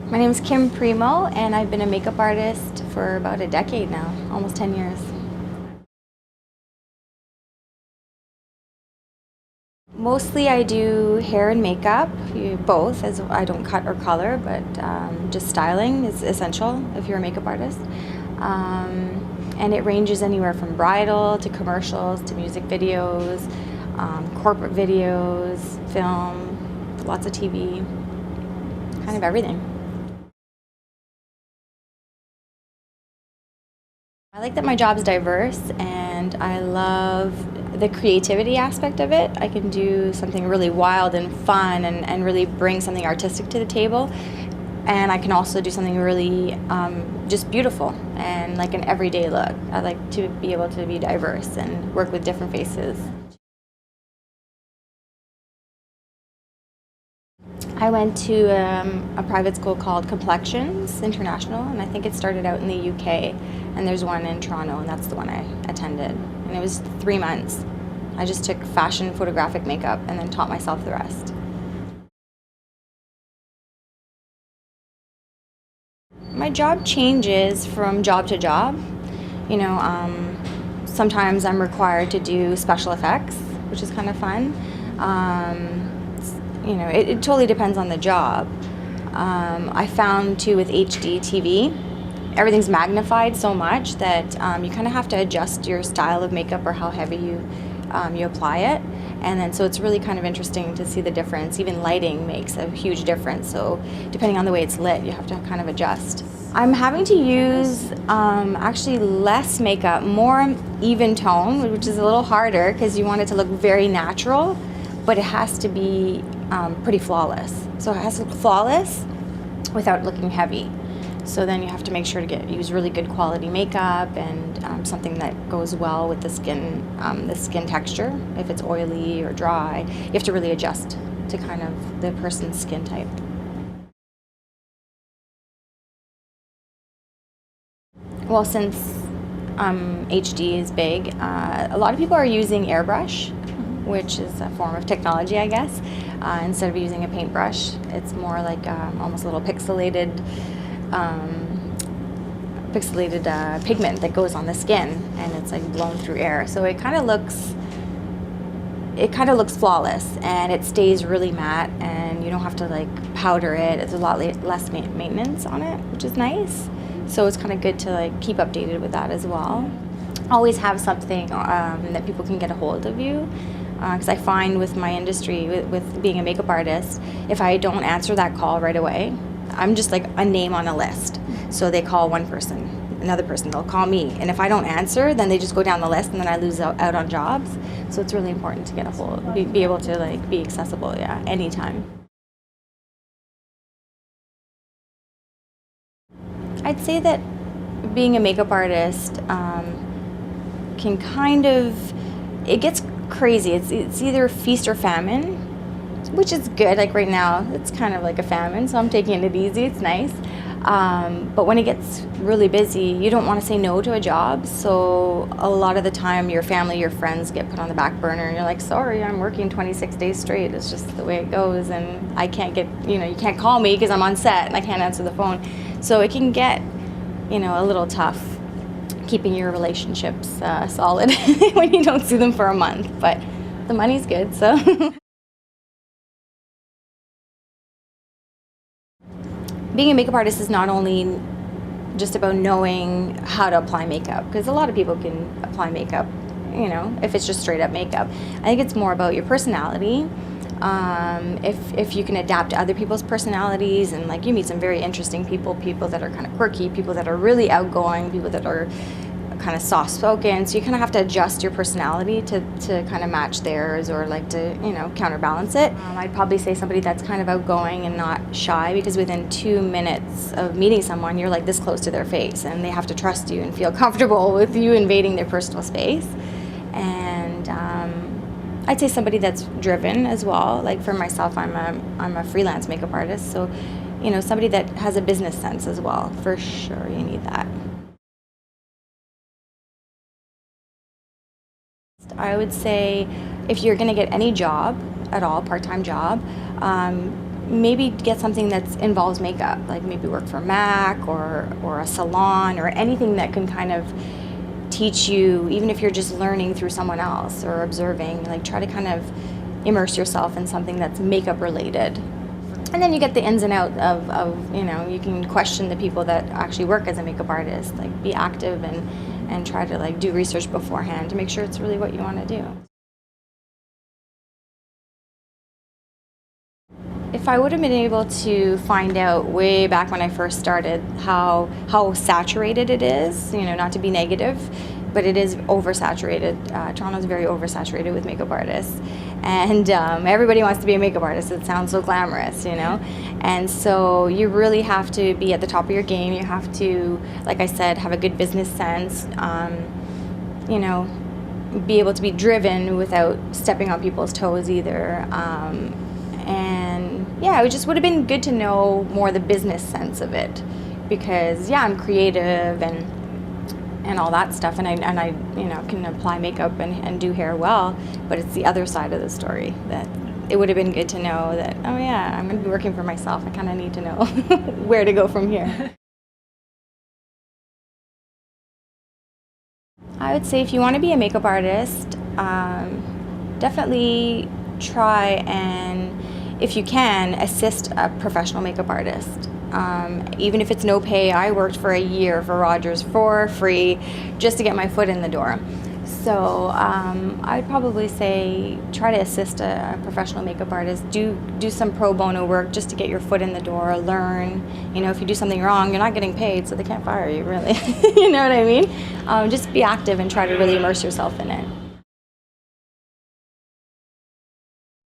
My name is Kim Primo, and I've been a makeup artist for about a decade now, almost 10 years. Mostly I do hair and makeup, both, as I don't cut or color, but just styling is essential if you're a makeup artist. And it ranges anywhere from bridal to commercials to music videos, corporate videos, film, lots of TV, kind of everything. I like that my job's diverse, and I love the creativity aspect of it. I can do something really wild and fun and really bring something artistic to the table. And I can also do something really just beautiful and like an everyday look. I like to be able to be diverse and work with different faces. I went to a private school called Complexions International, and I think it started out in the UK, and there's one in Toronto, and that's the one I attended. And it was 3 months. I just took fashion photographic makeup and then taught myself the rest. My job changes from job to job. You know, sometimes I'm required to do special effects, which is kind of fun. It totally depends on the job. I found too with HD TV, everything's magnified so much that you kind of have to adjust your style of makeup or how heavy you apply it. And then so it's really kind of interesting to see the difference. Even lighting makes a huge difference. So depending on the way it's lit, you have to kind of adjust. I'm having to use actually less makeup, more even tone, which is a little harder because you want it to look very natural, but it has to be pretty flawless. So it has to look flawless without looking heavy. So then you have to make sure to use really good quality makeup and something that goes well with the skin texture. If it's oily or dry, you have to really adjust to kind of the person's skin type. Well, since HD is big, a lot of people are using airbrush, which is a form of technology, I guess. Instead of using a paintbrush, it's more like almost a little pixelated pigment that goes on the skin, and it's like blown through air. So it kind of looks flawless, and it stays really matte, and you don't have to like powder it. It's a lot less maintenance on it, which is nice. So it's kind of good to like keep updated with that as well. Always have something that people can get a hold of you. Because I find with my industry, with being a makeup artist, if I don't answer that call right away, I'm just like a name on a list. So they call one person, another person, they'll call me. And if I don't answer, then they just go down the list, and then I lose out on jobs. So it's really important to get a hold, be able to like be accessible, yeah, anytime. I'd say that being a makeup artist can kind of, it gets crazy. It's either feast or famine, which is good. Like right now, it's kind of like a famine, so I'm taking it easy. It's nice. But when it gets really busy, you don't want to say no to a job. So a lot of the time, your family, your friends get put on the back burner, and you're like, sorry, I'm working 26 days straight. It's just the way it goes, and I can't get, you can't call me because I'm on set and I can't answer the phone. So it can get, a little tough keeping your relationships solid when you don't see them for a month, but the money's good, so. Being a makeup artist is not only just about knowing how to apply makeup, because a lot of people can apply makeup, if it's just straight up makeup. I think it's more about your personality. If you can adapt to other people's personalities, and like you meet some very interesting people that are kind of quirky, people that are really outgoing, people that are kind of soft spoken, so you kind of have to adjust your personality to kind of match theirs, or like to counterbalance it. I'd probably say somebody that's kind of outgoing and not shy, because within 2 minutes of meeting someone, you're like this close to their face, and they have to trust you and feel comfortable with you invading their personal space. And I'd say somebody that's driven as well. Like for myself, I'm a freelance makeup artist, so somebody that has a business sense as well. For sure, you need that. I would say if you're going to get any job at all, part-time job, maybe get something that involves makeup, like maybe work for MAC or a salon or anything that can kind of teach you, even if you're just learning through someone else or observing, like try to kind of immerse yourself in something that's makeup related. And then you get the ins and outs of you can question the people that actually work as a makeup artist, like be active and try to like do research beforehand to make sure it's really what you want to do. If I would have been able to find out way back when I first started how saturated it is, not to be negative, but it is oversaturated. Toronto's very oversaturated with makeup artists, and everybody wants to be a makeup artist. It sounds so glamorous, and so you really have to be at the top of your game. You have to, like I said, have a good business sense, be able to be driven without stepping on people's toes either. And yeah, it just would have been good to know more the business sense of it, because I'm creative and all that stuff, and I can apply makeup and do hair well, but it's the other side of the story that it would have been good to know that, oh yeah, I'm going to be working for myself. I kind of need to know where to go from here. I would say if you want to be a makeup artist, definitely try and, if you can, assist a professional makeup artist. Even if it's no pay, I worked for a year for Rogers for free just to get my foot in the door. So I'd probably say try to assist a professional makeup artist. Do some pro bono work just to get your foot in the door, learn. If you do something wrong, you're not getting paid, so they can't fire you, really. You know what I mean? Just be active and try to really immerse yourself in it.